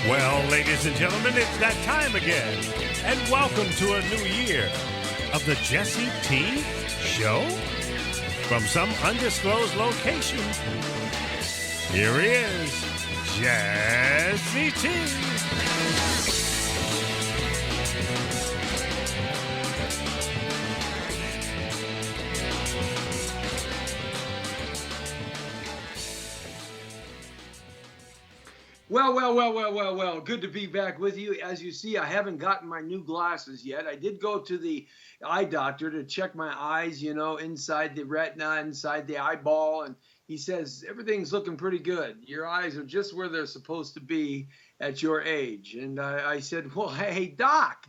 Well, ladies and gentlemen, it's that time again. And welcome to a new year of the Jesse T Show. From some undisclosed location, here he is, Jesse T. Well. Good to be back with you. As you see, I haven't gotten my new glasses yet. I did go to the eye doctor to check my eyes, inside the retina, inside the eyeball. And he says, everything's looking pretty good. Your eyes are just where they're supposed to be at your age. And I said, well, hey, Doc.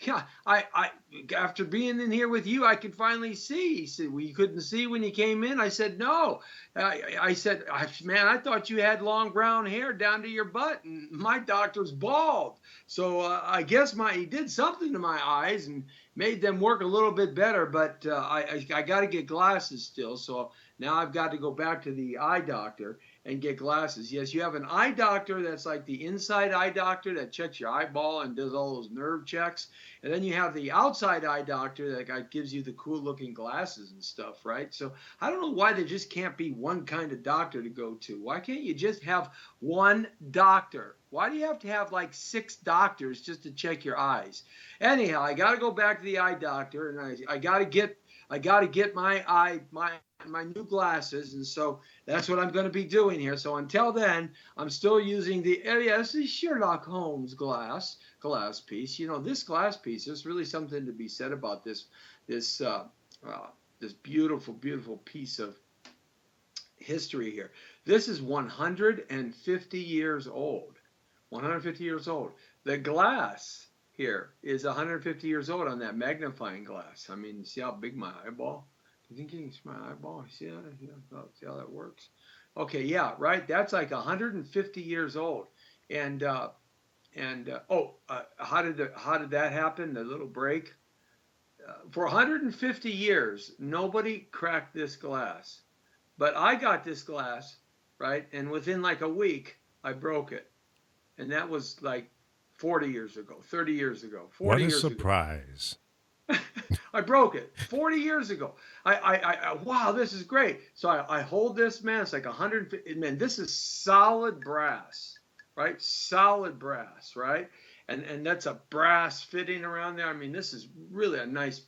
Yeah, I after being in here with you, I could finally see. He said, well, you couldn't see when you came in? I said, no. I said, man, I thought you had long brown hair down to your butt, and my doctor's bald. So I guess he did something to my eyes and made them work a little bit better, but I got to get glasses still. So now I've got to go back to the eye doctor and get glasses. Yes, you have an eye doctor that's like the inside eye doctor that checks your eyeball and does all those nerve checks. And then you have the outside eye doctor that gives you the cool looking glasses and stuff, right? So I don't know why there just can't be one kind of doctor to go to. Why can't you just have one doctor? Why do you have to have like 6 doctors just to check your eyes? Anyhow, I got to go back to the eye doctor, and I got to get my new glasses, and so that's what I'm going to be doing here. So until then, I'm still using the Sherlock Holmes glass piece. This glass piece, there's really something to be said about this beautiful piece of history here. This is 150 years old. 150 years old. The glass here is 150 years old on that magnifying glass. I mean, see how big my eyeball? Do you think you can see my eyeball? See that? See how that works? Okay, yeah, right. That's like 150 years old. And how did that happen? The little break. For 150 years, nobody cracked this glass, but I got this glass, right? And within like a week, I broke it, and that was like 40 years ago, 30 years ago, 40 years ago. What a surprise. I broke it 40 years ago. Wow, this is great. So I hold this, man. It's like 150. Man, this is solid brass, right? Solid brass, right? And that's a brass fitting around there. I mean, this is really a nice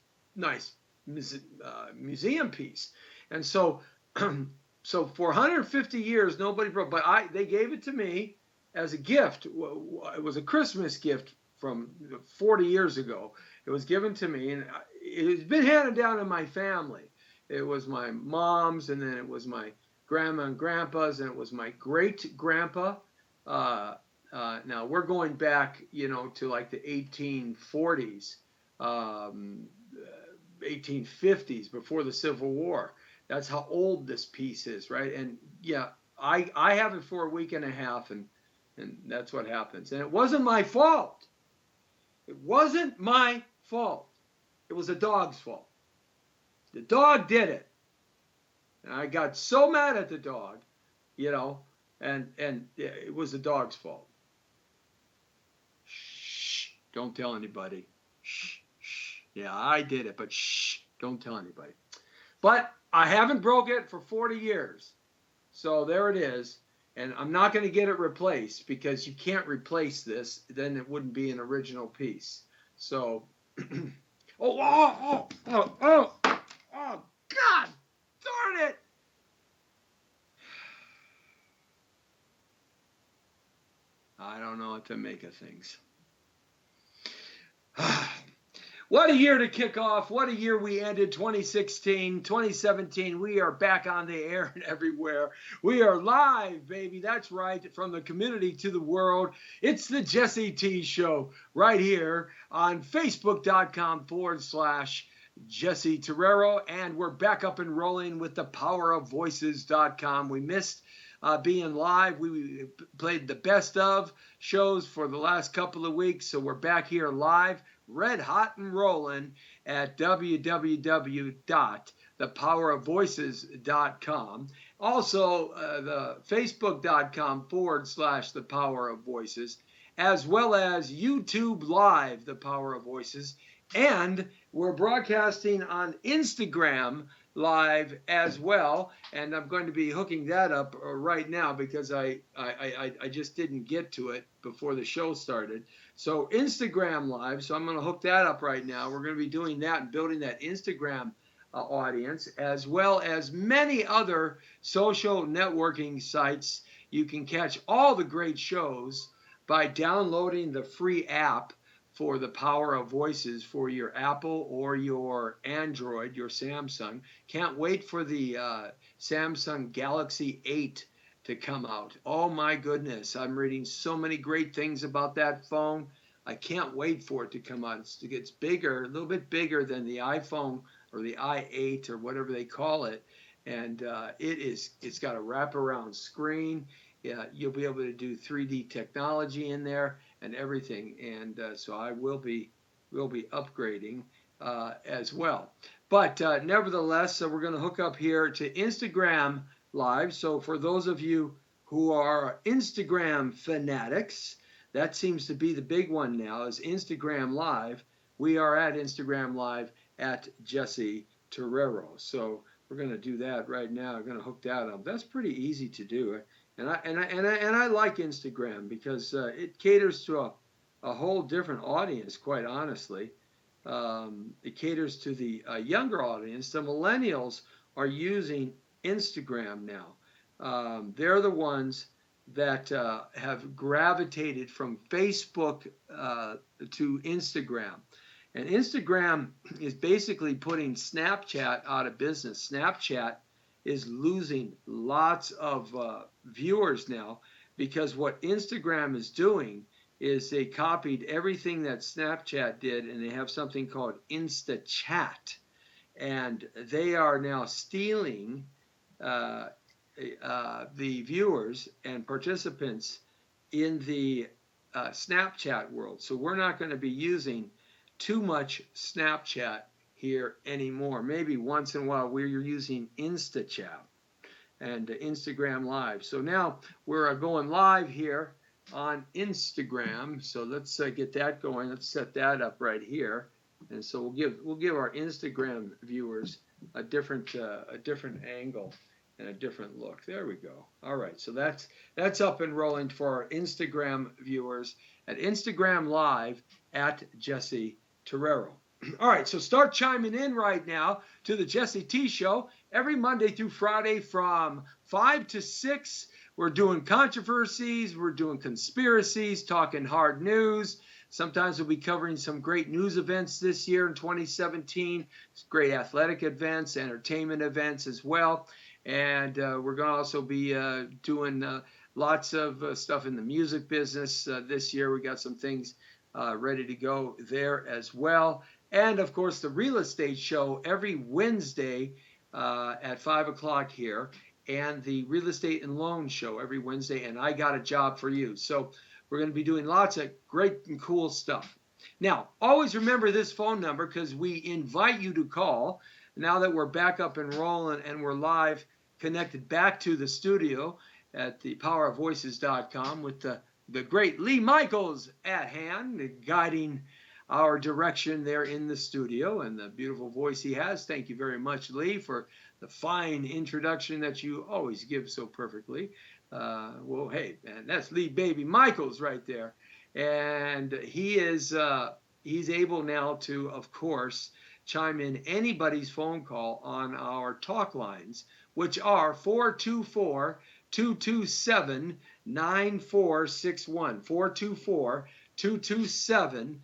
museum piece. And so for 150 years, nobody broke. But they gave it to me as a gift. It was a Christmas gift from 40 years ago. It was given to me, and it's been handed down in my family. It was my mom's, and then it was my grandma and grandpa's, and it was my great-grandpa. Now, we're going back, to like the 1840s, 1850s, before the Civil War. That's how old this piece is, right? And, yeah, I have it for a week and a half, and that's what happens. And it wasn't my fault. It wasn't my fault. It was the dog's fault. The dog did it. And I got so mad at the dog, and it was the dog's fault. Shh, don't tell anybody. Shh. Yeah, I did it, but shh, don't tell anybody. But I haven't broke it for 40 years. So there it is. And I'm not going to get it replaced because you can't replace this. Then it wouldn't be an original piece. So, oh, God, darn it. I don't know what to make of things. What a year to kick off. What a year we ended, 2016, 2017. We are back on the air and everywhere. We are live, baby. That's right. From the community to the world. It's the Jesse T Show right here on Facebook.com/Jesse Terrero. And we're back up and rolling with the powerofvoices.com. We missed being live. We played the best of shows for the last couple of weeks. So we're back here live, red hot and rolling at www thepowerofvoices.com. Also, the facebook.com/The Power of Voices, as well as YouTube Live, The Power of Voices. And we're broadcasting on Instagram Live as well. And I'm going to be hooking that up right now because I just didn't get to it before the show started. So Instagram Live. So I'm going to hook that up right now. We're going to be doing that and building that Instagram audience, as well as many other social networking sites. You can catch all the great shows by downloading the free app for the Power of Voices for your Apple or your Android, your Samsung. Can't wait for the Samsung Galaxy 8 to come out. Oh my goodness, I'm reading so many great things about that phone. I can't wait for it to come out. It's bigger, a little bit bigger than the iPhone or the i8 or whatever they call it. And it's got a wraparound screen. Yeah, you'll be able to do 3D technology in there and everything. And so I will be upgrading as well. But nevertheless, so we're going to hook up here to Instagram Live. So for those of you who are Instagram fanatics, that seems to be the big one now, is Instagram Live. We are at Instagram Live at Jesse Torero. So we're going to do that right now. I'm going to hook that up. That's pretty easy to do. And I like Instagram because it caters to a whole different audience, quite honestly. It caters to the younger audience. The millennials are using Instagram now. They're the ones that have gravitated from Facebook to Instagram. And Instagram is basically putting Snapchat out of business. Snapchat is losing lots of viewers now because what Instagram is doing is they copied everything that Snapchat did, and they have something called Insta Chat, and they are now stealing the viewers and participants in the Snapchat world. So we're not going to be using too much Snapchat here anymore. Maybe once in a while we're using InstaChat and Instagram Live. So now we're going live here on Instagram. So let's get that going. Let's set that up right here. And so we'll give our Instagram viewers a different angle and a different look. There we go. All right. So that's up and rolling for our Instagram viewers at Instagram Live at Jesse Torero. All right, so start chiming in right now to the Jesse T Show every Monday through Friday from 5 to 6. We're doing controversies, we're doing conspiracies, talking hard news. Sometimes we'll be covering some great news events this year in 2017, great athletic events, entertainment events as well. And we're going to also be doing lots of stuff in the music business this year. We got some things ready to go there as well. And, of course, the real estate show every Wednesday at 5 o'clock here, and the real estate and loan show every Wednesday, and I Got a Job for You. So we're going to be doing lots of great and cool stuff. Now, always remember this phone number because we invite you to call now that we're back up and rolling and we're live connected back to the studio at thepowerofvoices.com with the great Lee Michaels at hand, guiding our direction there in the studio, and the beautiful voice he has. Thank you very much, Lee, for the fine introduction that you always give so perfectly. Well, hey, man, that's Lee Baby Michaels right there. And he's able now to, of course, chime in anybody's phone call on our talk lines, which are 424-227-9461. 424-227-9461.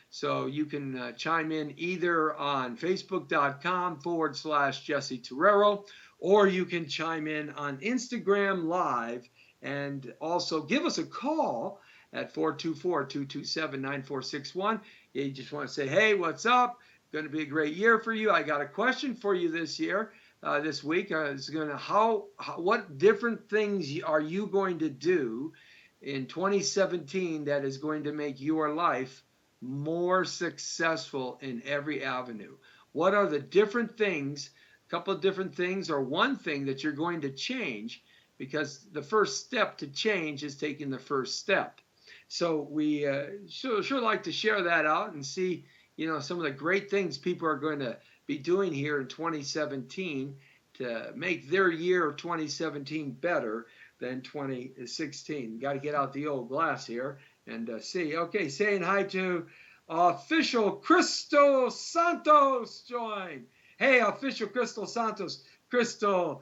So you can chime in either on facebook.com/Jesse Torero, or you can chime in on Instagram Live and also give us a call at 424-227-9461. You just want to say, hey, what's up? Going to be a great year for you. I got a question for you this year. This week, what different things are you going to do in 2017 that is going to make your life more successful in every avenue? What are the different things, a couple of different things, or one thing that you're going to change? Because the first step to change is taking the first step. So we sure like to share that out and see, some of the great things people are going to be doing here in 2017 to make their year of 2017 better than 2016. Got to get out the old glass here and see. Okay, saying hi to official Crystal Santos join. Hey, official Crystal Santos. Crystal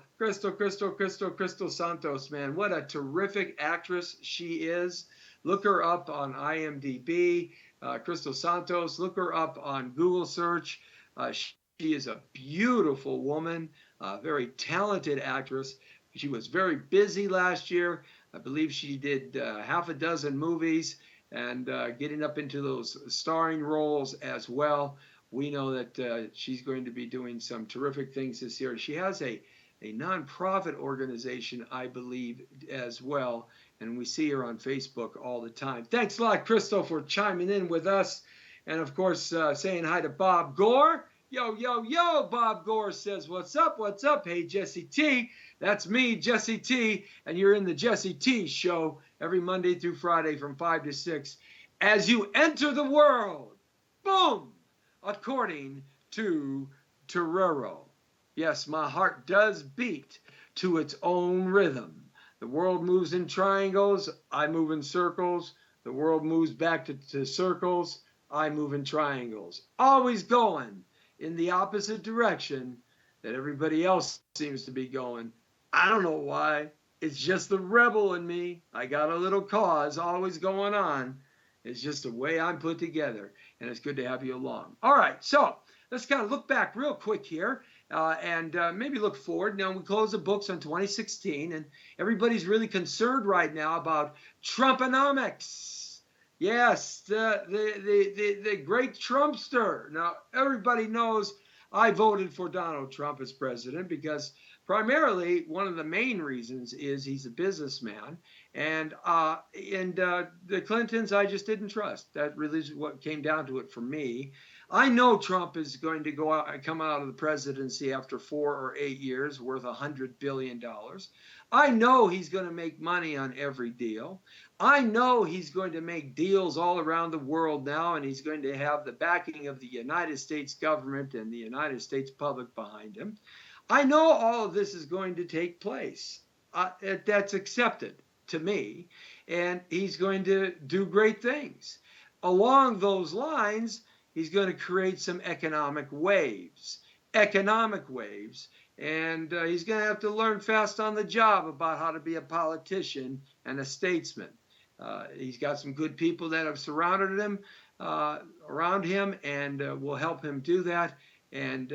Santos, man. What a terrific actress she is. Look her up on IMDb. Crystal Santos. Look her up on Google search. She is a beautiful woman, a very talented actress. She was very busy last year. I believe she did half a dozen movies and getting up into those starring roles as well. We know that she's going to be doing some terrific things this year. She has a nonprofit organization, I believe, as well, and we see her on Facebook all the time. Thanks a lot, Crystal, for chiming in with us, and of course, saying hi to Bob Gore. Yo, Bob Gore says, what's up? Hey, Jesse T. That's me, Jesse T, and you're in the Jesse T Show every Monday through Friday from 5 to 6 as you enter the world. Boom! According to Torero. Yes, my heart does beat to its own rhythm. The world moves in triangles, I move in circles. The world moves back to circles, I move in triangles. Always going in the opposite direction that everybody else seems to be going. I don't know why. It's just the rebel in me. I got a little cause always going on. It's just the way I'm put together, and it's good to have you along. All right, so let's kind of look back real quick here and maybe look forward. Now, we close the books on 2016, and everybody's really concerned right now about Trumponomics. Yes, the great Trumpster. Now, everybody knows I voted for Donald Trump as president because primarily one of the main reasons is he's a businessman, and the Clintons I just didn't trust. That really is what came down to it for me. I know Trump is going to come out of the presidency after 4 or 8 years worth $100 billion. I know he's going to make money on every deal. I know he's going to make deals all around the world now, and he's going to have the backing of the United States government and the United States public behind him. I know all of this is going to take place. That's accepted to me, and he's going to do great things. Along those lines, he's going to create some economic waves, and he's going to have to learn fast on the job about how to be a politician and a statesman. He's got some good people that have surrounded him, around him, and will help him do that, and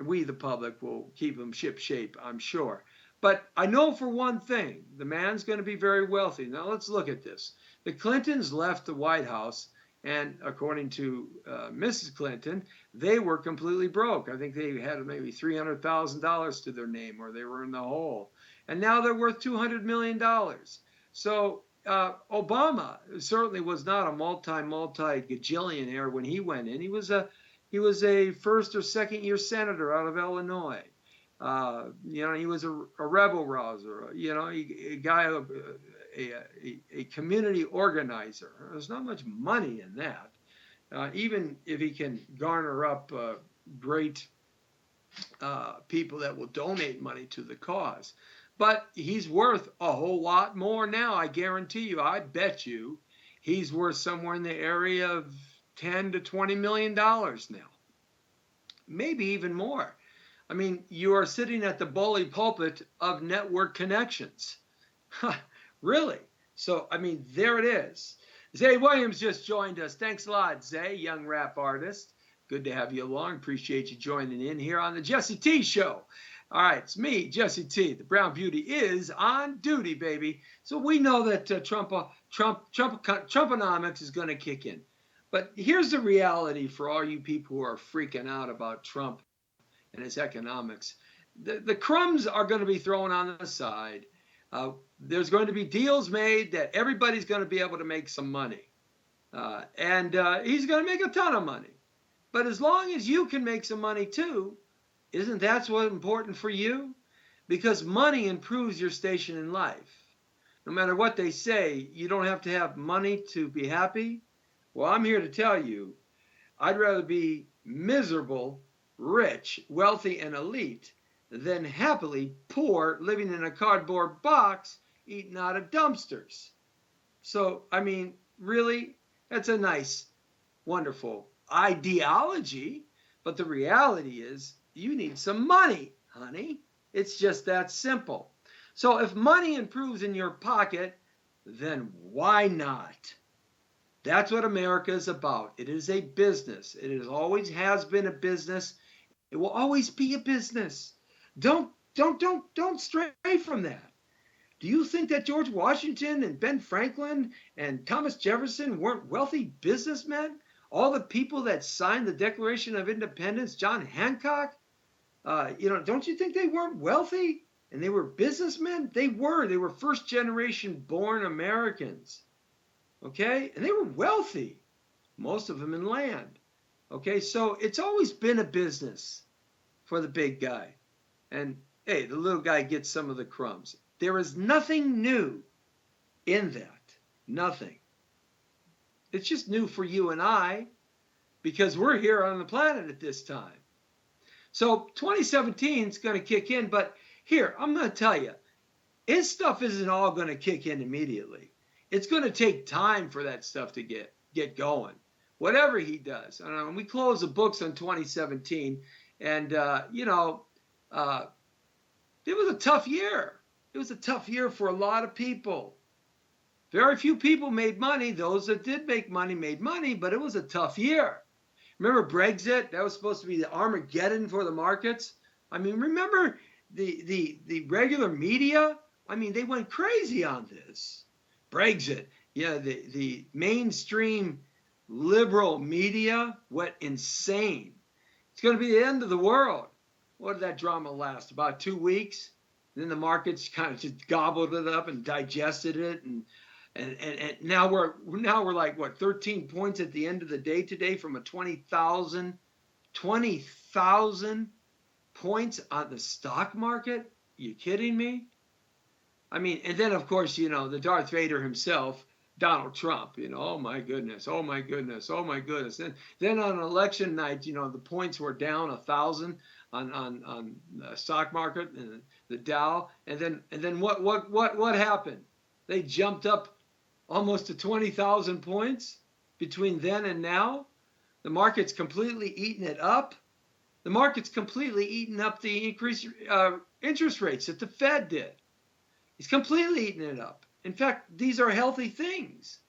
we, the public, will keep him shipshape, I'm sure. But I know for one thing, the man's going to be very wealthy. Now, let's look at this. The Clintons left the White House, and according to Mrs. Clinton, they were completely broke. I think they had maybe $300,000 to their name, or they were in the hole. And now they're worth $200 million. So Obama certainly was not a multi-gajillionaire when he went in. He was a first or second year senator out of Illinois. He was a rebel rouser, a guy, a community organizer. There's not much money in that. Even if he can garner up great people that will donate money to the cause. But he's worth a whole lot more now, I guarantee you. I bet you he's worth somewhere in the area of $10 to $20 million now. Maybe even more. I mean, you are sitting at the bully pulpit of network connections. Really? So, I mean, there it is. Zay Williams just joined us. Thanks a lot, Zay, young rap artist. Good to have you along. Appreciate you joining in here on the Jesse T Show. All right, it's me, Jesse T. The Brown Beauty is on duty, baby. So we know that Trumponomics is going to kick in. But here's the reality for all you people who are freaking out about Trump and his economics. The crumbs are going to be thrown on the side. There's going to be deals made that everybody's going to be able to make some money. And he's going to make a ton of money. But as long as you can make some money too, isn't that what's important for you? Because money improves your station in life. No matter what they say, you don't have to have money to be happy. Well, I'm here to tell you, I'd rather be miserable, rich, wealthy, and elite than happily poor, living in a cardboard box, eating out of dumpsters. So, I mean, really, that's a nice, wonderful ideology. But the reality is, you need some money, honey. It's just that simple. So if money improves in your pocket, then why not? That's what America is about. It is a business. It is always has been a business. It will always be a business. Don't stray from that. Do you think that George Washington and Ben Franklin and Thomas Jefferson weren't wealthy businessmen? All the people that signed the Declaration of Independence, John Hancock, don't you think they weren't wealthy? And they were businessmen? They were. They were first generation born Americans. Okay? And they were wealthy, most of them in land. Okay? So it's always been a business for the big guy. And hey, the little guy gets some of the crumbs. There is nothing new in that. Nothing. It's just new for you and I because we're here on the planet at this time. So 2017 is going to kick in, but here, I'm going to tell you, his stuff isn't all going to kick in immediately. It's going to take time for that stuff to get going. Whatever he does. And we close the books on 2017, and, it was a tough year. It was a tough year for a lot of people. Very few people made money. Those that did make money made money, but it was a tough year. Remember Brexit? That was supposed to be the Armageddon for the markets. I mean, remember the regular media? I mean, they went crazy on this. Brexit. Yeah, the mainstream liberal media went insane. It's going to be the end of the world. What did that drama last? About 2 weeks? Then the markets kind of just gobbled it up and digested it, and now we're like what 13 points at the end of the day today from a 20,000 points on the stock market. Are you kidding me? I mean, and then of course the Darth Vader himself, Donald Trump. Oh my goodness, oh my goodness, oh my goodness. And then on election night, the points were down 1,000 on the stock market and the Dow, and then what happened? They jumped up almost to 20,000 points between then and now. The market's completely eaten it up. The market's completely eaten up the increased interest rates that the Fed did. It's completely eaten it up. In fact, these are healthy things.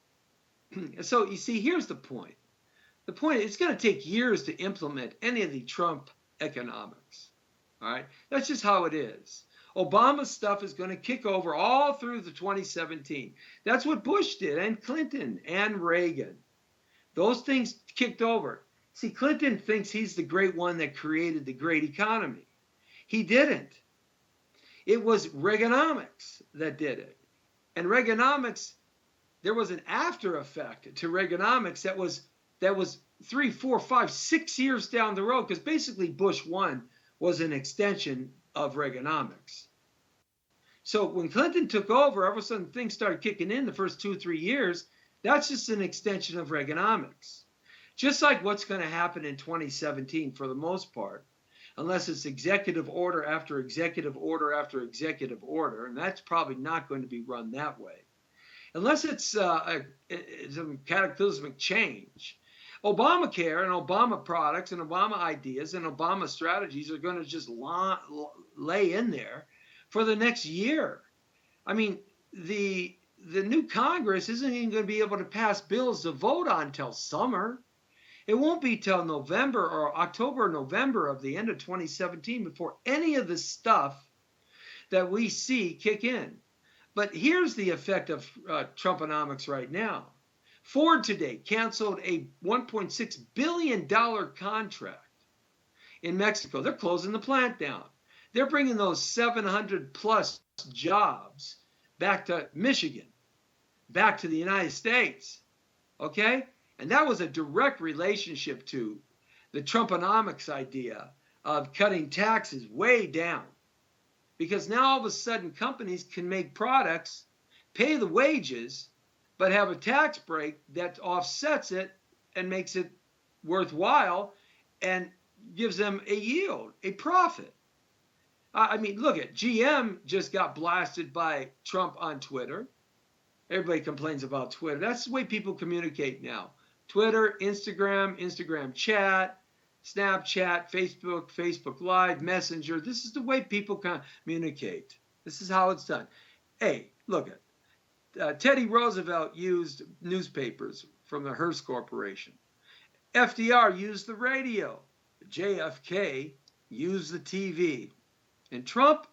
So you see, here's the point. The point is it's going to take years to implement any of the Trump economics. All right? That's just how it is. Obama's stuff is going to kick over all through the 2017. That's what Bush did, and Clinton, and Reagan. Those things kicked over. See, Clinton thinks he's the great one that created the great economy. He didn't. It was Reaganomics that did it. And Reaganomics, there was an after effect to Reaganomics that was 3, 4, 5, 6 years down the road, because basically Bush 1 was an extension of Reaganomics. So when Clinton took over, all of a sudden things started kicking in the first 2, 3 years. That's just an extension of Reaganomics. Just like what's going to happen in 2017 for the most part, unless it's executive order after executive order after executive order, and that's probably not going to be run that way. Unless it's some cataclysmic change. Obamacare and Obama products and Obama ideas and Obama strategies are going to just lay in there for the next year. I mean, the new Congress isn't even going to be able to pass bills to vote on until summer. It won't be till November or October or November of the end of 2017 before any of the stuff that we see kick in. But here's the effect of Trumponomics right now. Ford today canceled a $1.6 billion contract in Mexico. They're closing the plant down. They're bringing those 700 plus jobs back to Michigan, back to the United States. Okay? And that was a direct relationship to the Trumponomics idea of cutting taxes way down. Because now all of a sudden companies can make products, pay the wages, but have a tax break that offsets it and makes it worthwhile and gives them a yield, a profit. I mean, look at GM just got blasted by Trump on Twitter. Everybody complains about Twitter. That's the way people communicate now. Twitter, Instagram chat, Snapchat, Facebook Live, Messenger. This is the way people communicate. This is how it's done. Hey, look at Teddy Roosevelt used newspapers from the Hearst Corporation. FDR used the radio. JFK used the TV. And Trump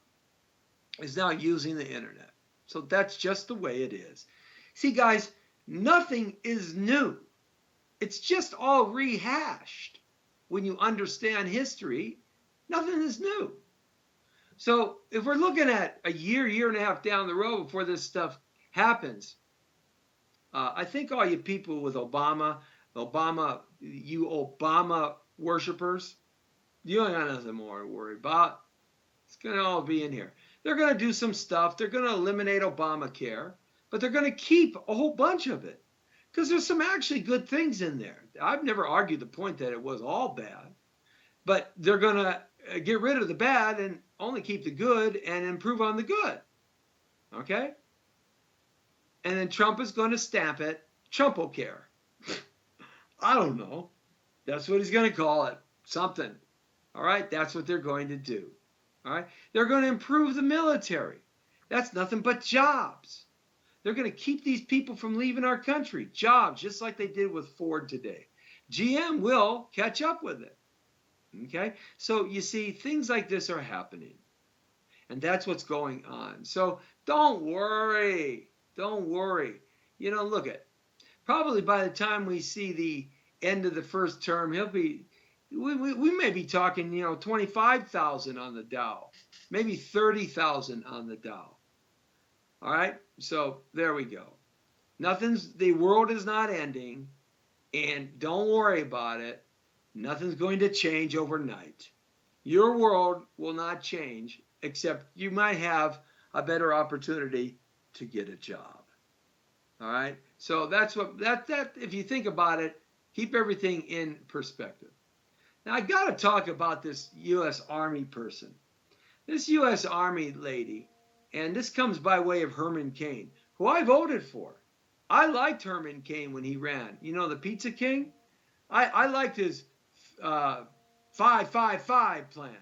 is now using the internet. So that's just the way it is. See, guys, nothing is new. It's just all rehashed. When you understand history, nothing is new. So if we're looking at a year and a half down the road before this stuff happens, I think all you people with Obama, you Obama worshipers, you ain't got nothing more to worry about. It's going to all be in here. They're going to do some stuff. They're going to eliminate Obamacare, but they're going to keep a whole bunch of it because there's some actually good things in there. I've never argued the point that it was all bad, but they're going to get rid of the bad and only keep the good and improve on the good. Okay? And then Trump is going to stamp it Trumpocare. I don't know. That's what he's going to call it. Something. All right? That's what they're going to do. All right? They're going to improve the military. That's nothing but jobs. They're going to keep these people from leaving our country. Jobs, just like they did with Ford today. GM will catch up with it. Okay? So you see, things like this are happening. And that's what's going on. So don't worry. Don't worry. You know, look at, probably by the time we see the end of the first term, we may be talking, 25,000 on the Dow, maybe 30,000 on the Dow. All right. So there we go. The world is not ending, and don't worry about it. Nothing's going to change overnight. Your world will not change, except you might have a better opportunity to get a job. All right. So that's what that if you think about it, keep everything in perspective. Now I got to talk about this U.S. Army person, this U.S. Army lady, and this comes by way of Herman Cain, who I voted for. I liked Herman Cain when he ran. You know, the Pizza King. I liked his 5-5-5 plan.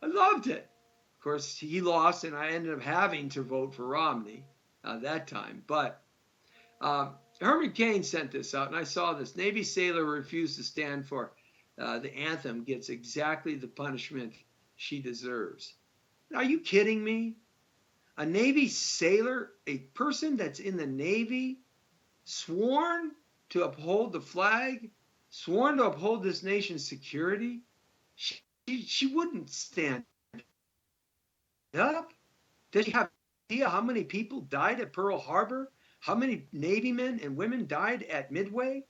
I loved it. Of course, he lost, and I ended up having to vote for Romney that time. But Herman Cain sent this out, and I saw this. Navy sailor refused to stand for the anthem gets exactly the punishment she deserves. Are you kidding me? A Navy sailor, a person that's in the Navy, sworn to uphold the flag, sworn to uphold this nation's security, she wouldn't stand up. Does she have any idea how many people died at Pearl Harbor? How many Navy men and women died at Midway?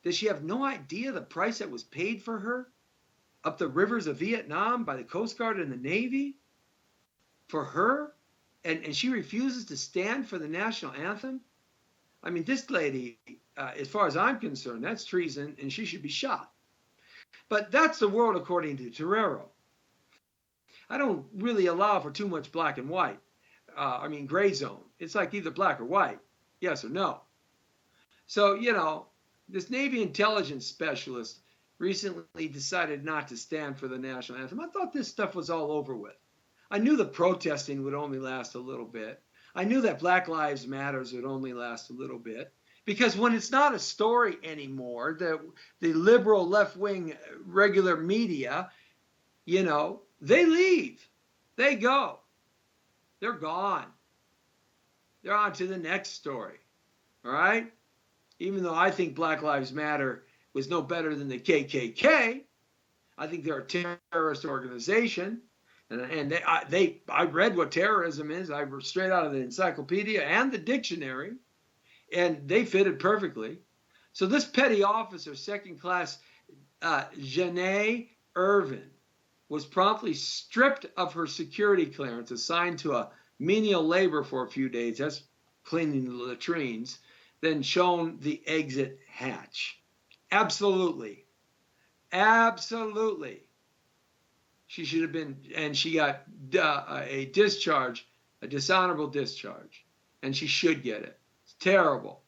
Does she have no idea the price that was paid for her up the rivers of Vietnam by the Coast Guard and the Navy? For her? And she refuses to stand for the national anthem? I mean, this lady, as far as I'm concerned, that's treason, and she should be shot. But that's the world according to Torero. I don't really allow for too much black and white. Gray zone. It's like either black or white, yes or no. So, this Navy intelligence specialist recently decided not to stand for the national anthem. I thought this stuff was all over with. I knew the protesting would only last a little bit. I knew that Black Lives Matters would only last a little bit. Because when it's not a story anymore, the liberal left-wing regular media, they leave. They go. They're gone. They're on to the next story. All right? Even though I think Black Lives Matter was no better than the KKK, I think they're a terrorist organization. And I read what terrorism is. I straight out of the encyclopedia and the dictionary, and they fit it perfectly. So this petty officer, second class Janae Irvin, was promptly stripped of her security clearance, assigned to a menial labor for a few days, that's cleaning the latrines, then shown the exit hatch. Absolutely. Absolutely. She should have been, and she got a discharge, a dishonorable discharge, and she should get it. It's terrible.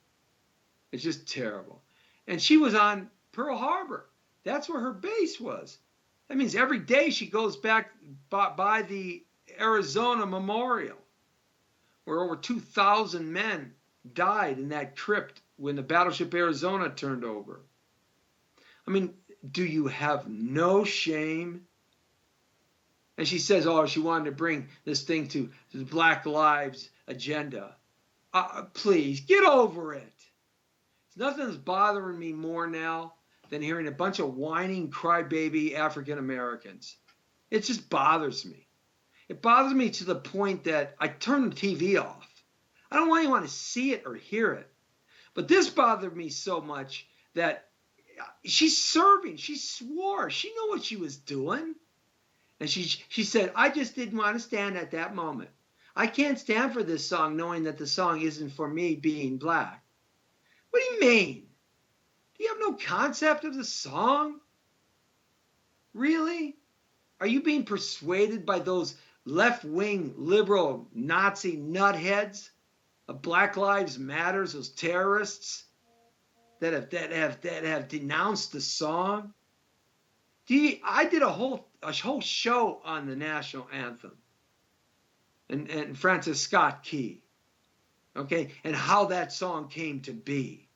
It's just terrible. And she was on Pearl Harbor. That's where her base was. That means every day she goes back by the Arizona Memorial, where over 2,000 men died in that crypt when the battleship Arizona turned over. I mean, do you have no shame? And she says, oh, she wanted to bring this thing to the Black Lives agenda. Please, get over it. Nothing's bothering me more now than hearing a bunch of whining crybaby African Americans. It just bothers me. It bothers me to the point that I turn the TV off. I don't want anyone to see it or hear it. But this bothered me so much that she's serving. She swore. She knew what she was doing. And she said, I just didn't want to stand at that moment. I can't stand for this song knowing that the song isn't for me being black. What do you mean? Do you have no concept of the song? Really? Are you being persuaded by those left-wing liberal Nazi nutheads of Black Lives Matters, those terrorists that have denounced the song? I did a whole show on the national anthem and Francis Scott Key, okay, and how that song came to be.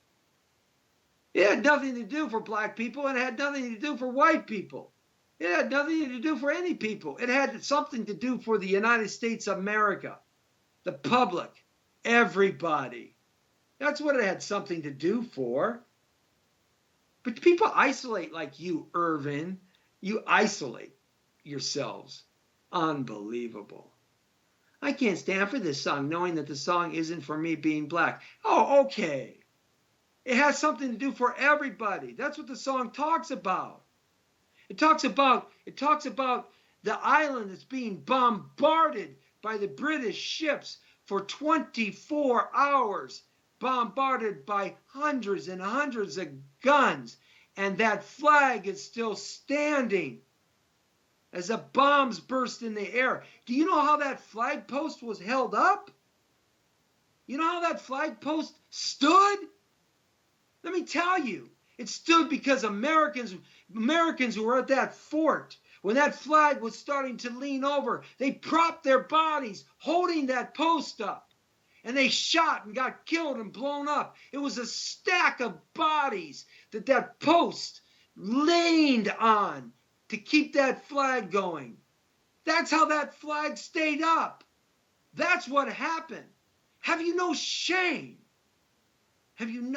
It had nothing to do for black people, and it had nothing to do for white people. It had nothing to do for any people. It had something to do for the United States of America, the public, everybody. That's what it had something to do for. But people isolate like you, Irvin. You isolate yourselves. Unbelievable. I can't stand for this song knowing that the song isn't for me being black. Oh, okay. It has something to do for everybody. That's what the song talks about. It talks about the island that's being bombarded by the British ships for 24 hours, bombarded by hundreds and hundreds of guns, and that flag is still standing as the bombs burst in the air. Do you know how that flag post was held up? You know how that flag post stood? Let me tell you, it stood because Americans who were at that fort, when that flag was starting to lean over, they propped their bodies holding that post up. And they shot and got killed and blown up. It was a stack of bodies that post leaned on to keep that flag going. That's how that flag stayed up. That's what happened. Have you no shame? Have you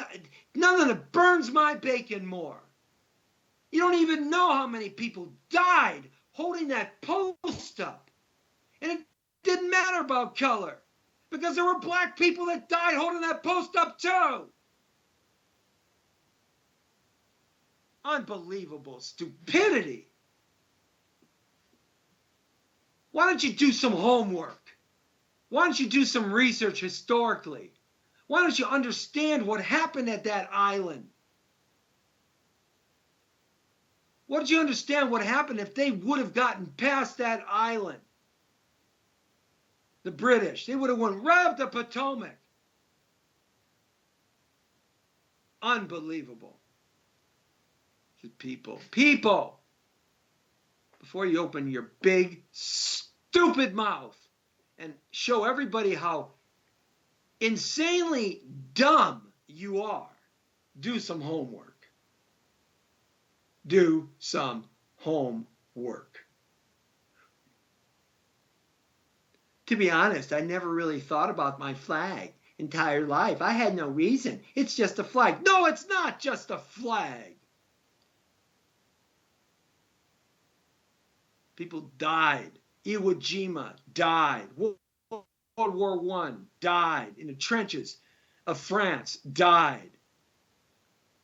nothing that burns my bacon more? You don't even know how many people died holding that post up. And it didn't matter about color, because there were black people that died holding that post up too. Unbelievable stupidity. Why don't you do some homework? Why don't you do some research historically? Why don't you understand what happened at that island? Why don't you understand what happened if they would have gotten past that island? The British, they would have went right up the Potomac. Unbelievable. People, before you open your big, stupid mouth and show everybody how insanely dumb you are, do some homework. Do some homework. To be honest, I never really thought about my flag entire life. I had no reason. It's just a flag. No, it's not just a flag. People died. Iwo Jima died. World War I died. In the trenches of France died.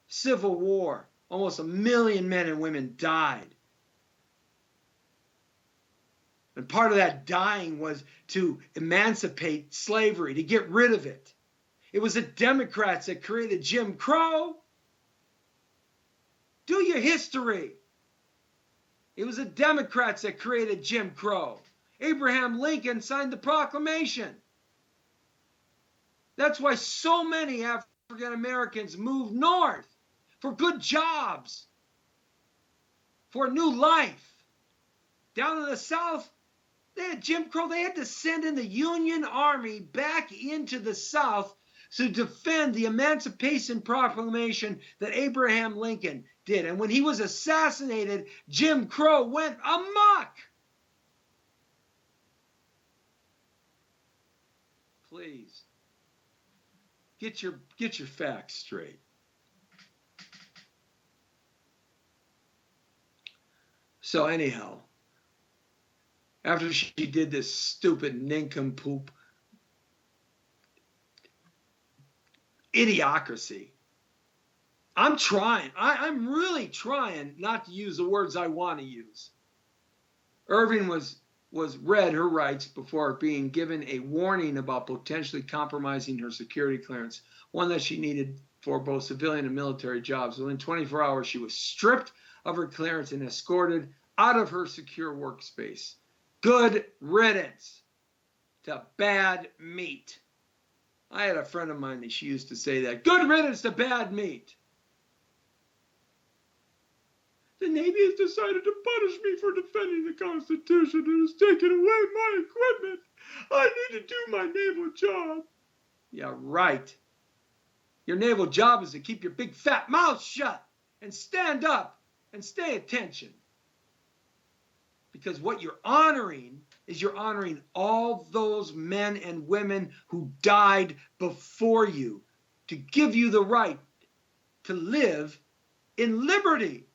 Civil War. Almost 1 million men and women died. And part of that dying was to emancipate slavery, to get rid of it. It was the Democrats that created Jim Crow. Do your history. It was the Democrats that created Jim Crow. Abraham Lincoln signed the proclamation. That's why so many African Americans moved north for good jobs, for a new life. Down in the South, they had Jim Crow. They had to send in the Union Army back into the South to defend the Emancipation Proclamation that Abraham Lincoln did. And when he was assassinated, Jim Crow went amok. Please, get your facts straight. So anyhow, after she did this stupid nincompoop idiocracy, I'm really trying not to use the words I want to use. Irving was read her rights before being given a warning about potentially compromising her security clearance, one that she needed for both civilian and military jobs. Within 24 hours, she was stripped of her clearance and escorted out of her secure workspace. Good riddance to bad meat. I had a friend of mine that she used to say that. Good riddance to bad meat. The Navy has decided to punish me for defending the Constitution and has taken away my equipment. I need to do my naval job. Yeah, right. Your naval job is to keep your big fat mouth shut and stand up and stay attention. Because what you're honoring is you're honoring all those men and women who died before you to give you the right to live in liberty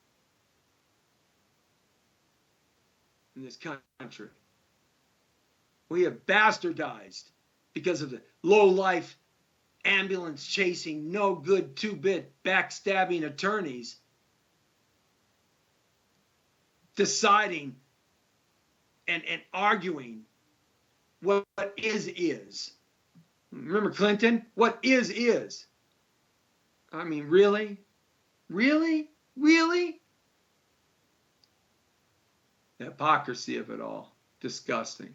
in this country. We have bastardized because of the low-life, ambulance-chasing, no-good, two-bit, backstabbing attorneys deciding and arguing what is. Remember Clinton? What is. I mean, really? Really? Really? The hypocrisy of it all. Disgusting.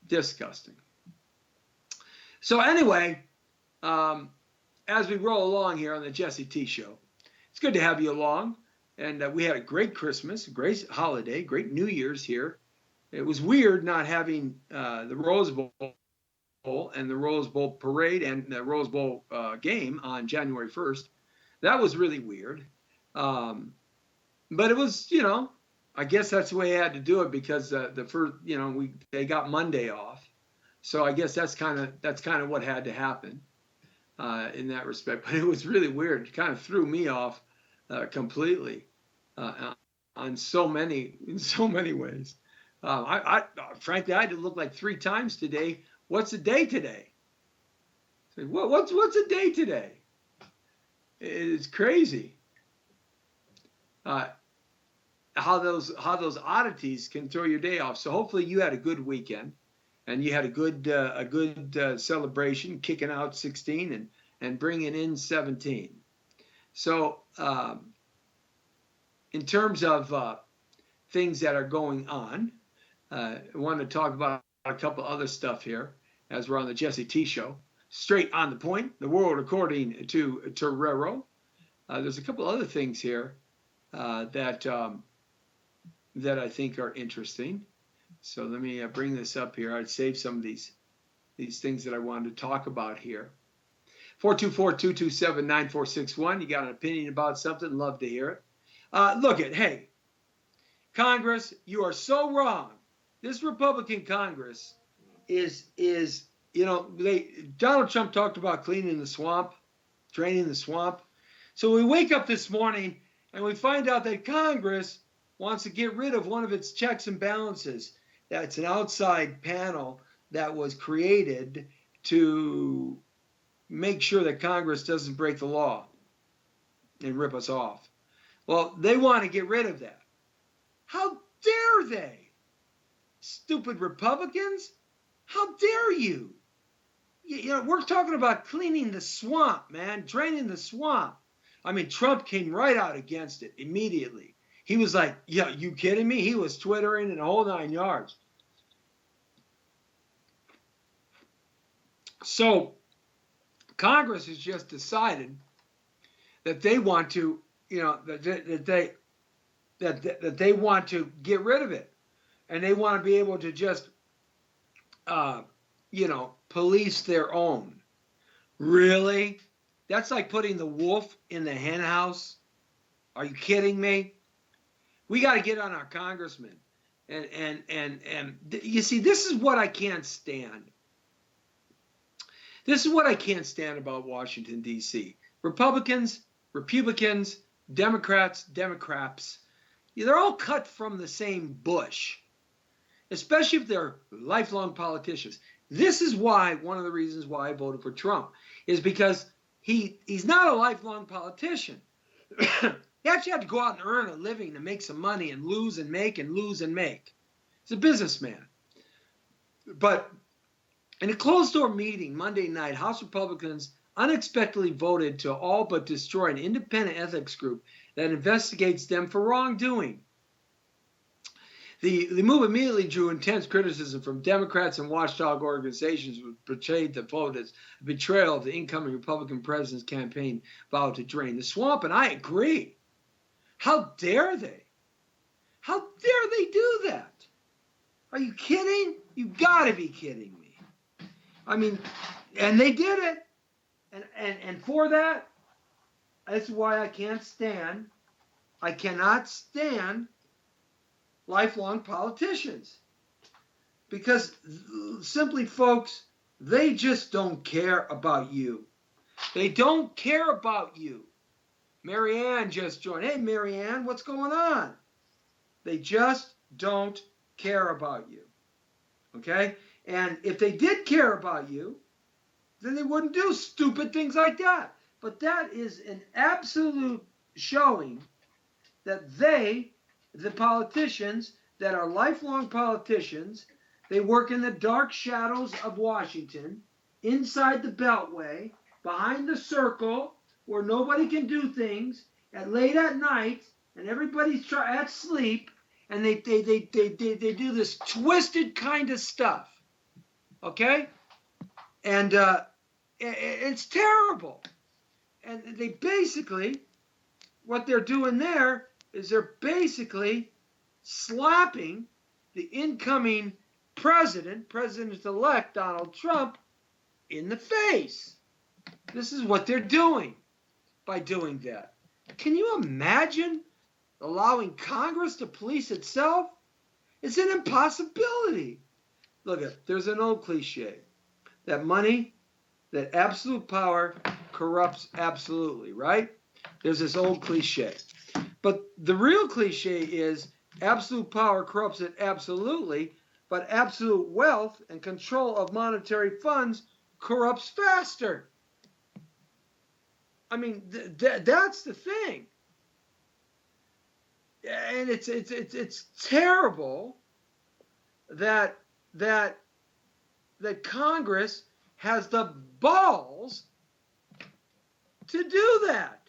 Disgusting. So anyway, as we roll along here on the Jesse T Show, it's good to have you along. And we had a great Christmas, a great holiday, great New Year's here. It was weird not having the Rose Bowl and the Rose Bowl parade and the Rose Bowl game on January 1st. That was really weird. But it was, I guess that's the way I had to do it because the first, they got Monday off. So I guess that's kind of what had to happen in that respect. But it was really weird. It kind of threw me off completely in so many ways. Frankly, I had to look like 3 times today. What's the day today? What's the day today? It's crazy. How those oddities can throw your day off. So hopefully you had a good weekend, and you had a good celebration, kicking out 16 and bringing in 17. So in terms of things that are going on, I want to talk about a couple other stuff here as we're on the Jesse T Show. Straight on the point, the world according to Torero. There's a couple other things here that I think are interesting. So let me bring this up here. I'd save some of these things that I wanted to talk about here. 424-227-9461. You got an opinion about something? Love to hear it. Hey, Congress, you are so wrong. This Republican Congress is Donald Trump talked about cleaning the swamp, draining the swamp. So we wake up this morning and we find out that Congress wants to get rid of one of its checks and balances. That's an outside panel that was created to make sure that Congress doesn't break the law and rip us off. Well, they want to get rid of that. How dare they? Stupid Republicans? How dare you? You know, we're talking about cleaning the swamp, man, draining the swamp. I mean, Trump came right out against it immediately. He was like, yeah, you kidding me? He was Twittering and the whole 9 yards. So Congress has just decided that they want to, you know, that they want to get rid of it, and they want to be able to just, you know, police their own. Really? That's like putting the wolf in the hen house. Are you kidding me? We got to get on our congressmen, and you see, this is what I can't stand. This is what I can't stand about Washington, D.C. Republicans, Democrats, they're all cut from the same bush, especially if they're lifelong politicians. This is why, one of the reasons why I voted for Trump is because he's not a lifelong politician. You actually have to go out and earn a living to make some money and lose and make and lose and make. He's a businessman. But in a closed-door meeting Monday night, House Republicans unexpectedly voted to all but destroy an independent ethics group that investigates them for wrongdoing. The move immediately drew intense criticism from Democrats and watchdog organizations, which portrayed the vote as a betrayal of the incoming Republican president's campaign vow to drain the swamp, and I agree. How dare they? How dare they do that? Are you kidding? You gotta be kidding me. I mean, and they did it. And for that, that's why I cannot stand lifelong politicians. Because simply, folks, they just don't care about you. They don't care about you. Marianne just joined. Hey, Marianne, what's going on? They just don't care about you. Okay? And if they did care about you, then they wouldn't do stupid things like that. But that is an absolute showing that they, the politicians that are lifelong politicians, they work in the dark shadows of Washington, inside the Beltway, behind the circle, where nobody can do things, at late at night, and everybody's at sleep, and they do this twisted kind of stuff. Okay? And it's terrible. And they basically, what they're doing there is they're basically slapping the incoming President-elect Donald Trump in the face. This is what they're doing by doing that. Can you imagine allowing Congress to police itself? It's an impossibility. Look, there's an old cliche that money, that absolute power corrupts absolutely, right? There's this old cliche. But the real cliche is absolute power corrupts it absolutely, but absolute wealth and control of monetary funds corrupts faster. I mean, that's the thing. And it's terrible that Congress has the balls to do that.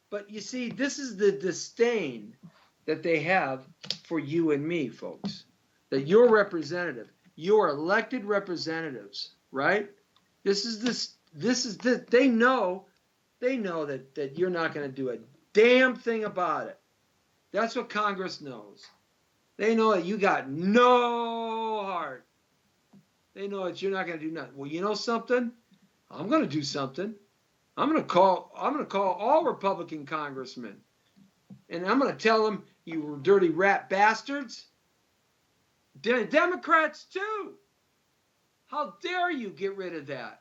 But you see, this is the disdain that they have for you and me, folks. That your representative, your elected representatives, right? They know that you're not going to do a damn thing about it. That's what Congress knows. They know that you got no heart. They know that you're not going to do nothing. Well, you know something? I'm going to do something. I'm going to call all Republican congressmen, and I'm going to tell them, you dirty rat bastards. Democrats too. How dare you get rid of that?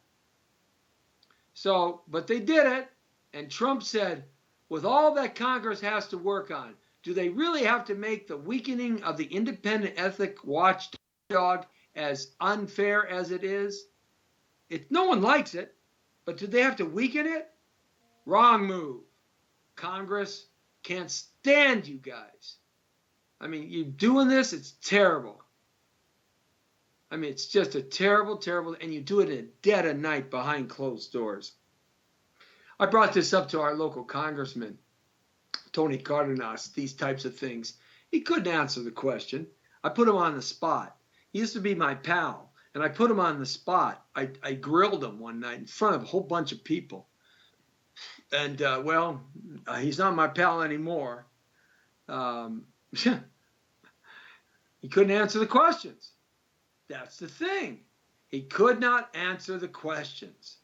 So, but they did it, and Trump said, with all that Congress has to work on, do they really have to make the weakening of the independent ethic watchdog as unfair as it is? No one likes it, but do they have to weaken it? Wrong move. Congress can't stand you guys. I mean, you're doing this, it's terrible. I mean, it's just a terrible, terrible, and you do it in dead of night behind closed doors. I brought this up to our local congressman, Tony Cardenas, these types of things. He couldn't answer the question. I put him on the spot. He used to be my pal, and I put him on the spot. I grilled him one night in front of a whole bunch of people. And, he's not my pal anymore. He couldn't answer the questions. That's the thing. He could not answer the questions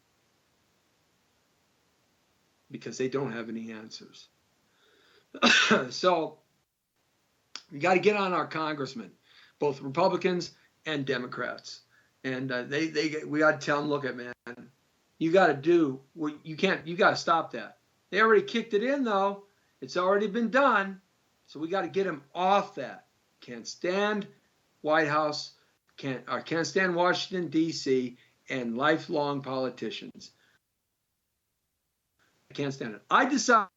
because they don't have any answers. So we got to get on our congressmen, both Republicans and Democrats. And we got to tell them, look at, man, you got to do what you can't, you got to stop that. They already kicked it in, though. It's already been done. So we got to get them off that. Can't stand White House, can't stand Washington, D.C., and lifelong politicians. I can't stand it. I decided,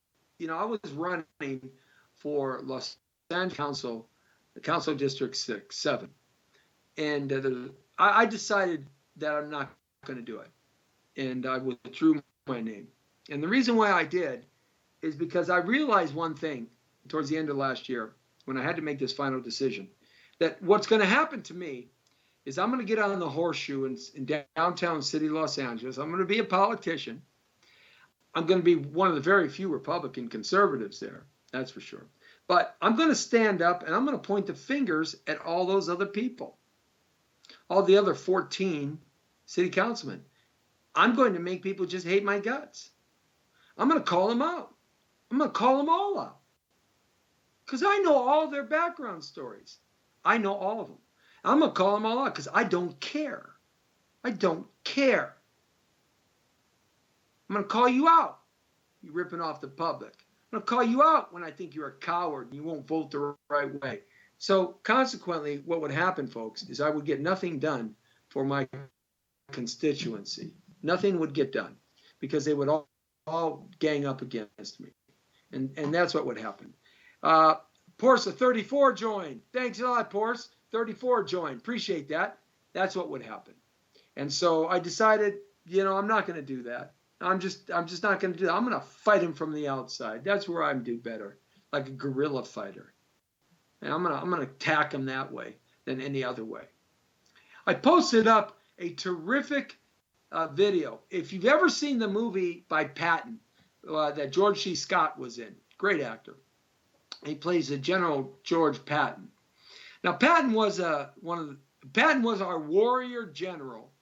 I was running for Los Angeles Council, the Council District 7. And I decided that I'm not going to do it. And I withdrew my name. And the reason why I did is because I realized one thing towards the end of last year when I had to make this final decision, that what's going to happen to me is I'm going to get on the horseshoe in downtown city Los Angeles. I'm going to be a politician. I'm going to be one of the very few Republican conservatives there, that's for sure. But I'm going to stand up and I'm going to point the fingers at all those other people, all the other 14 city councilmen. I'm going to make people just hate my guts. I'm going to call them out. I'm going to call them all out. Because I know all their background stories. I know all of them. I'm going to call them all out because I don't care. I don't care. I'm going to call you out. You're ripping off the public. I'm going to call you out when I think you're a coward and you won't vote the right way. So consequently, what would happen, folks, is I would get nothing done for my constituency. Nothing would get done because they would all gang up against me. And that's what would happen. Porsa 34 joined. Thanks a lot, Porsa. 34 joined. Appreciate that. That's what would happen. And so I decided, I'm not going to do that. I'm just not going to do that. I'm going to fight him from the outside. That's where I do better, like a guerrilla fighter. And I'm going to attack him that way than any other way. I posted up a terrific video. If you've ever seen the movie by Patton that George C. Scott was in, great actor. He plays the General George Patton. Now, Patton was our warrior general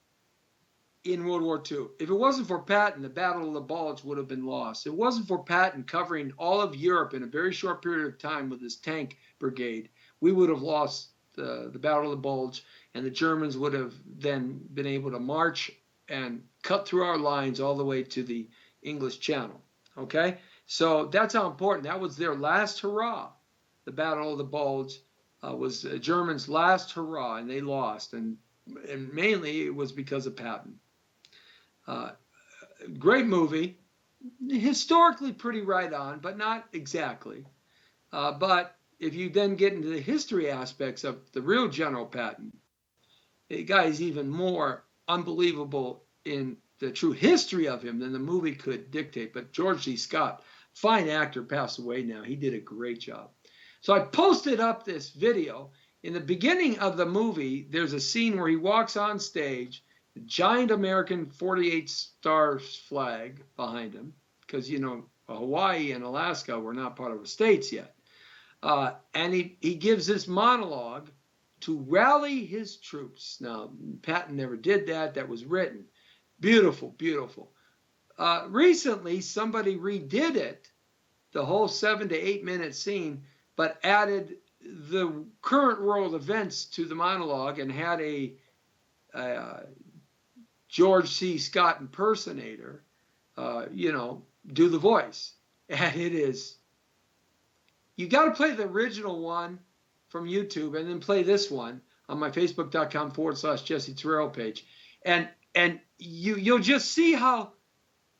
in World War II. If it wasn't for Patton, the Battle of the Bulge would have been lost. It wasn't for Patton covering all of Europe in a very short period of time with his tank brigade, we would have lost the Battle of the Bulge, and the Germans would have then been able to march and cut through our lines all the way to the English Channel. Okay? So that's how important. That was their last hurrah. The Battle of the Bulge was the Germans' last hurrah, and they lost. And mainly it was because of Patton. Great movie. Historically pretty right on, but not exactly. But if you then get into the history aspects of the real General Patton, the guy is even more unbelievable in the true history of him than the movie could dictate. But George C. Scott, fine actor, passed away now. He did a great job. So I posted up this video. In the beginning of the movie, there's a scene where he walks on stage, the giant American 48 stars flag behind him, because, Hawaii and Alaska were not part of the states yet. And he gives this monologue to rally his troops. Now, Patton never did that. That was written. Beautiful, beautiful. Recently, somebody redid it, the whole 7 to 8 minute scene, but added the current world events to the monologue and had a George C. Scott impersonator, do the voice. And it is, you got to play the original one from YouTube and then play this one on my facebook.com/Jesse Terrell page. And And you'll just see how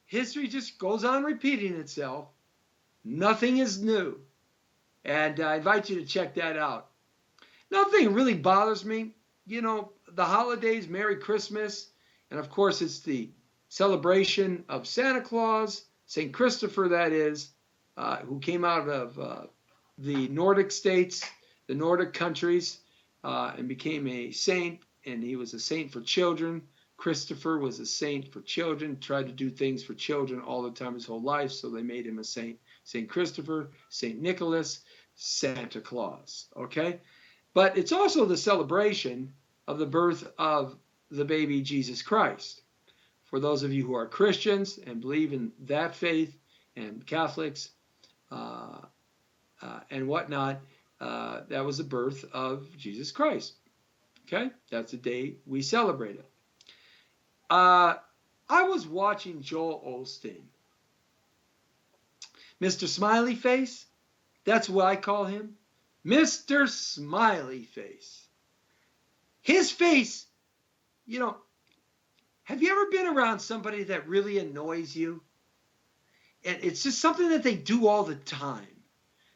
history just goes on repeating itself. Nothing is new. And I invite you to check that out. Nothing really bothers me. The holidays, Merry Christmas, and of course it's the celebration of Santa Claus, St. Christopher, that is, who came out of the Nordic states, the Nordic countries, and became a saint, and he was a saint for children. Christopher was a saint for children, tried to do things for children all the time his whole life, so they made him a saint. St. Christopher, St. Nicholas, Santa Claus, okay? But it's also the celebration of the birth of the baby Jesus Christ. For those of you who are Christians and believe in that faith, and Catholics and whatnot, that was the birth of Jesus Christ. Okay? That's the day we celebrate it. I was watching Joel Osteen. Mr. Smiley Face, that's what I call him. Mr. Smiley Face. His face, have you ever been around somebody that really annoys you? And it's just something that they do all the time.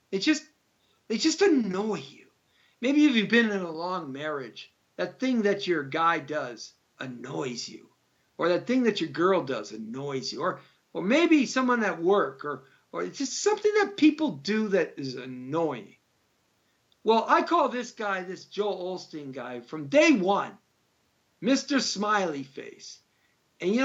They just annoy you. Maybe if you've been in a long marriage, that thing that your guy does annoys you. Or that thing that your girl does annoys you. Or maybe someone at work, or it's just something that people do that is annoying. Well, I call this guy, this Joel Osteen guy, from day one, Mr. Smiley Face. And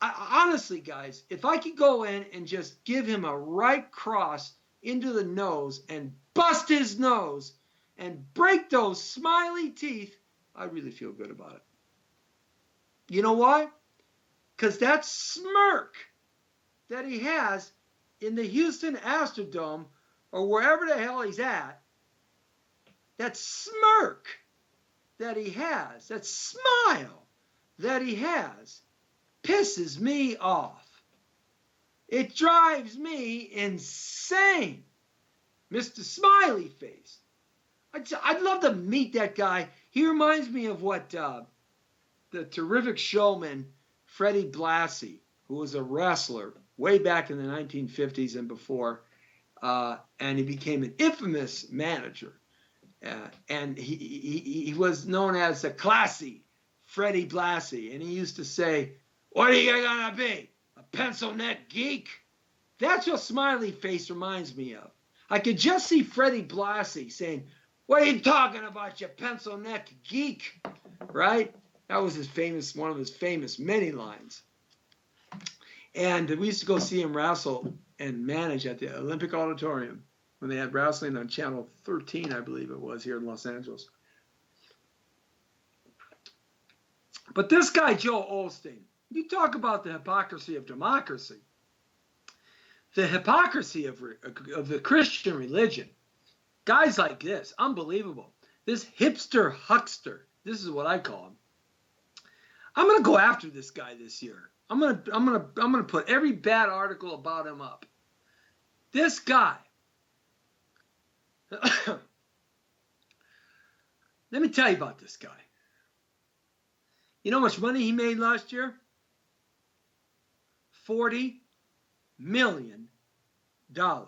honestly, guys, if I could go in and just give him a right cross into the nose and bust his nose and break those smiley teeth, I really feel good about it. You know why? Because that smirk that he has in the Houston Astrodome, or wherever the hell he's at, that smirk that he has, that smile that he has, pisses me off. It drives me insane. Mr. Smiley Face. I'd love to meet that guy. He reminds me of what the terrific showman Freddie Blassie, who was a wrestler way back in the 1950s and before, and he became an infamous manager. And he was known as the classy Freddie Blassie, and he used to say, "What are you gonna be, a pencil neck geek?" That's what Smiley Face reminds me of. I could just see Freddie Blassie saying, "What are you talking about, you pencil neck geek?" Right? That was one of his famous many lines. And we used to go see him wrestle and manage at the Olympic Auditorium when they had wrestling on Channel 13, I believe it was, here in Los Angeles. But this guy, Joel Osteen, you talk about the hypocrisy of democracy, the hypocrisy of the Christian religion. Guys like this, unbelievable. This hipster huckster, this is what I call him. I'm gonna go after this guy this year. I'm gonna put every bad article about him up. This guy. Let me tell you about this guy. You know how much money he made last year? $40 million. I'm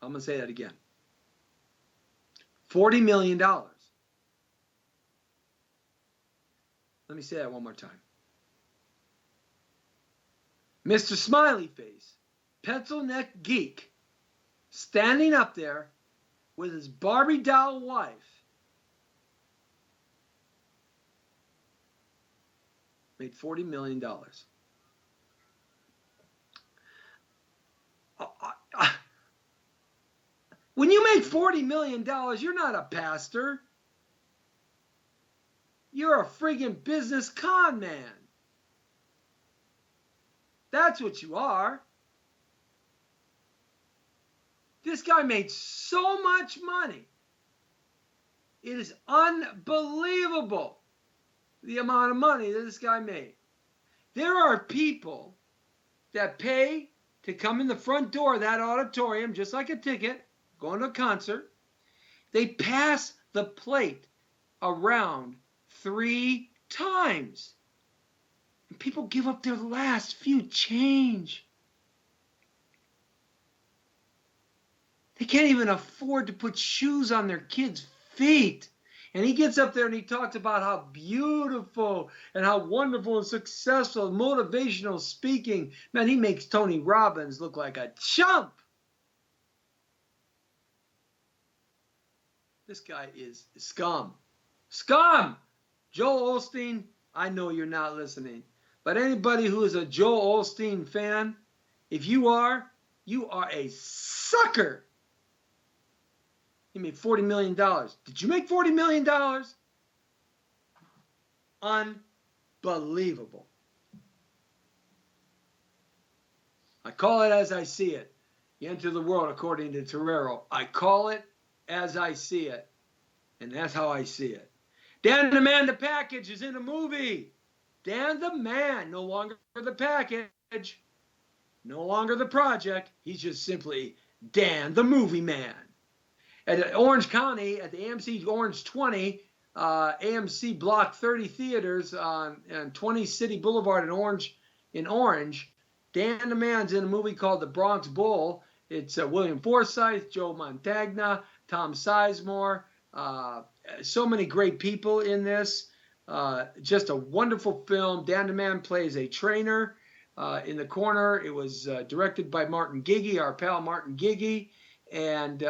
going to say that again. $40 million. Let me say that one more time. Mr. Smiley Face, pencil neck geek, standing up there with his Barbie doll wife, made $40 million. When you make $40 million, you're not a pastor. You're a friggin' business con man. That's what you are. This guy made so much money. It is unbelievable the amount of money that this guy made. There are people that pay to come in the front door of that auditorium, just like a ticket, going to a concert, They pass the plate around 3 times. And people give up their last few change. They can't even afford to put shoes on their kids' feet. And he gets up there and he talks about how beautiful and how wonderful and successful, motivational speaking. Man, he makes Tony Robbins look like a chump. This guy is scum. Scum! Joel Osteen, I know you're not listening. But anybody who is a Joel Osteen fan, if you are a sucker. He made $40 million. Did you make $40 million? Unbelievable. I call it as I see it. You enter the world according to Torero. I call it as I see it. And that's how I see it. Dan the Man the Package is in a movie. Dan the Man, no longer the package. No longer the project. He's just simply Dan the Movie Man. At Orange County, at the AMC Orange 20, AMC Block 30 theaters on 20 City Boulevard in Orange, Dan the Man's in a movie called The Bronx Bull. It's William Forsythe, Joe Montagna, Tom Sizemore, so many great people in this. Just a wonderful film. Dan the Man plays a trainer in the corner. It was directed by Martin Giggy, our pal Martin Giggy. And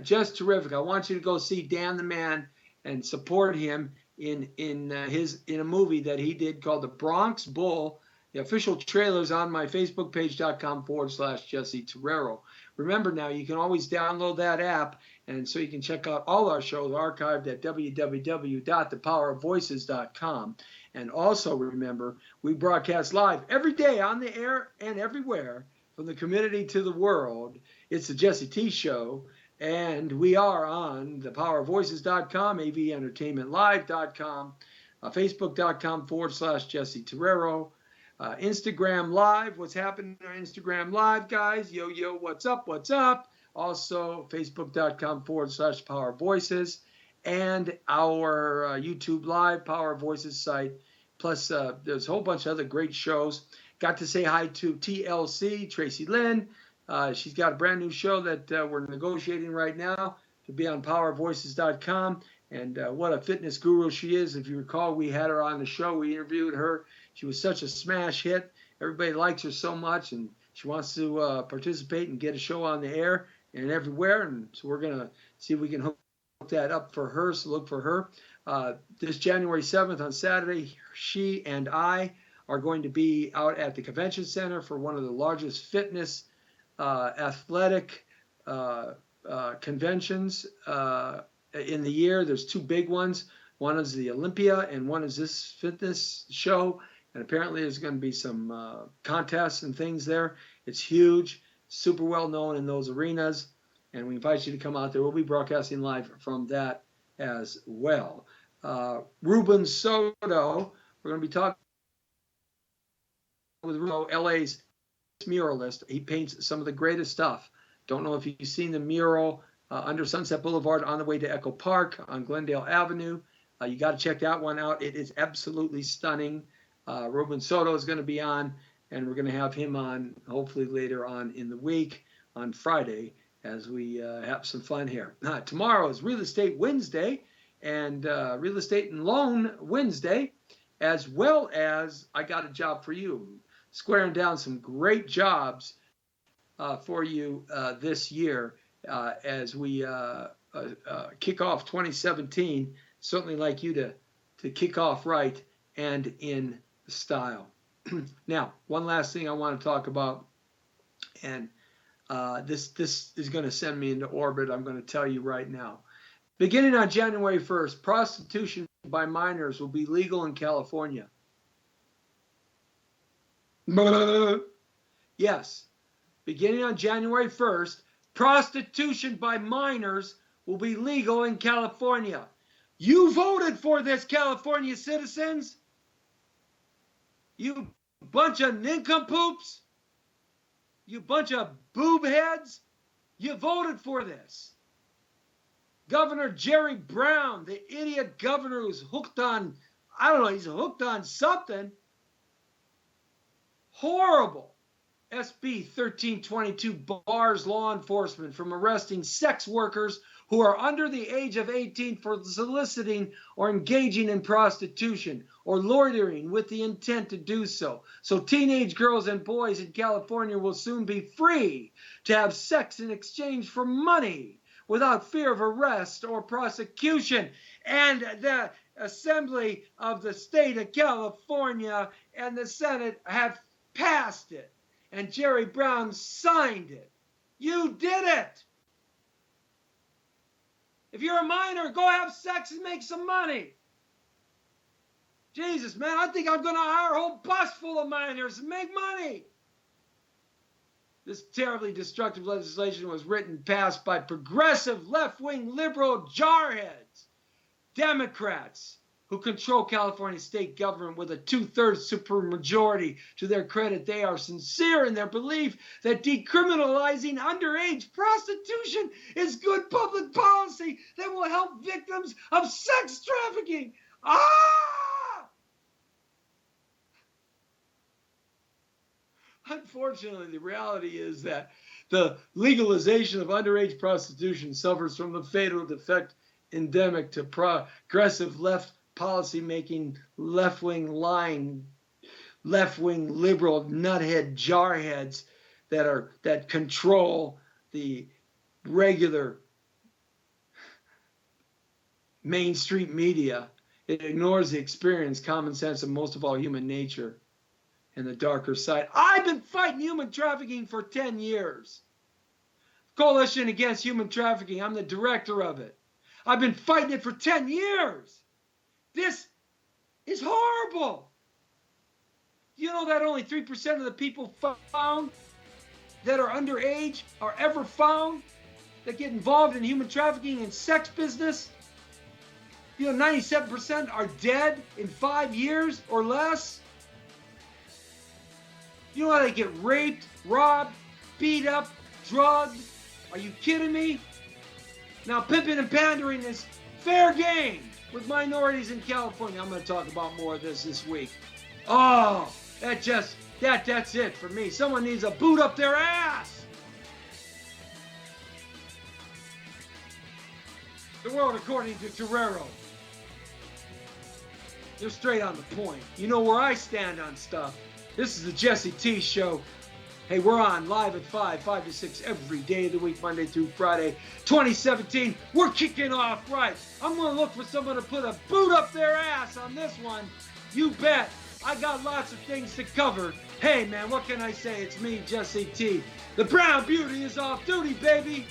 just terrific. I want you to go see Dan the Man and support him in a movie that he did called The Bronx Bull. The official trailer is on my facebookpage.com/Jesse Torero. Remember now, you can always download that app, and so you can check out all our shows archived at www.thepowerofvoices.com. And also remember, we broadcast live every day on the air and everywhere from the community to the world. It's the Jesse T Show, and we are on thepowerofvoices.com, aventertainmentlive.com, facebook.com/Jesse Torero, Instagram Live. What's happening on Instagram Live, guys? Yo, what's up? What's up? Also, facebook.com/Power Voices, and our YouTube Live Power Voices site. Plus, there's a whole bunch of other great shows. Got to say hi to TLC, Tracy Lynn. She's got a brand new show that we're negotiating right now to be on powervoices.com. And what a fitness guru she is. If you recall, we had her on the show. We interviewed her. She was such a smash hit. Everybody likes her so much, and she wants to participate and get a show on the air and everywhere. And so we're going to see if we can hook that up for her. So look for her. This January 7th on Saturday, she and I are going to be out at the convention center for one of the largest fitness athletic conventions in the year. There's two big ones. One is the Olympia, and one is this fitness show. And apparently there's going to be some contests and things there. It's huge, super well known in those arenas. And we invite you to come out there. We'll be broadcasting live from that as well. Ruben Soto, we're going to be talking with LA's muralist. He paints some of the greatest stuff. Don't know if you've seen the mural under Sunset Boulevard on the way to Echo Park on Glendale Avenue. You got to check that one out. It is absolutely stunning. Ruben Soto is going to be on, and we're going to have him on hopefully later on in the week on Friday as we have some fun here. Tomorrow is Real Estate Wednesday and Real Estate and Loan Wednesday, as well as I got a job for you. Squaring down some great jobs for you this year as we kick off 2017. Certainly like you to kick off right and in style. Now, one last thing I want to talk about, and this is going to send me into orbit. I'm going to tell you right now. Beginning on January 1st, prostitution by minors will be legal in California. Yes, beginning on January 1st, prostitution by minors will be legal in California. You voted for this, California citizens. You bunch of nincompoops. You bunch of boob heads. You voted for this. Governor Jerry Brown, the idiot governor who's hooked on, I don't know, he's hooked on something. Horrible. SB 1322 bars law enforcement from arresting sex workers who are under the age of 18 for soliciting or engaging in prostitution or loitering with the intent to do so. So teenage girls and boys in California will soon be free to have sex in exchange for money without fear of arrest or prosecution. And the Assembly of the State of California and the Senate have passed it. And Jerry Brown signed it. You did it. If you're a minor, go have sex and make some money. Jesus, man, I think I'm going to hire a whole bus full of minors and make money. This terribly destructive legislation was written, passed by progressive, left-wing, liberal jarheads, Democrats, who control California state government with a 2/3 supermajority. To their credit, they are sincere in their belief that decriminalizing underage prostitution is good public policy that will help victims of sex trafficking. Unfortunately, the reality is that the legalization of underage prostitution suffers from the fatal defect endemic to progressive left policy-making, left-wing lying, left-wing liberal nuthead jarheads that control the regular mainstream media. It ignores the experience, common sense, and most of all, human nature and the darker side. I've been fighting human trafficking for 10 years. Coalition Against Human Trafficking, I'm the director of it. I've been fighting it for 10 years. This is horrible. You know that only 3% of the people found that are underage are ever found that get involved in human trafficking and sex business? You know, 97% are dead in 5 years or less. You know how they get raped, robbed, beat up, drugged? Are you kidding me? Now, pimping and pandering is fair game with minorities in California. I'm going to talk about more of this week. Oh, that's it for me. Someone needs a boot up their ass. The world according to Torero. They're straight on the point. You know where I stand on stuff. This is the Jesse T Show. Hey, we're on live at 5 to 6 every day of the week, Monday through Friday. 2017, we're kicking off right. I'm going to look for someone to put a boot up their ass on this one. You bet. I got lots of things to cover. Hey, man, what can I say? It's me, Jesse T. The Brown Beauty is off duty, baby.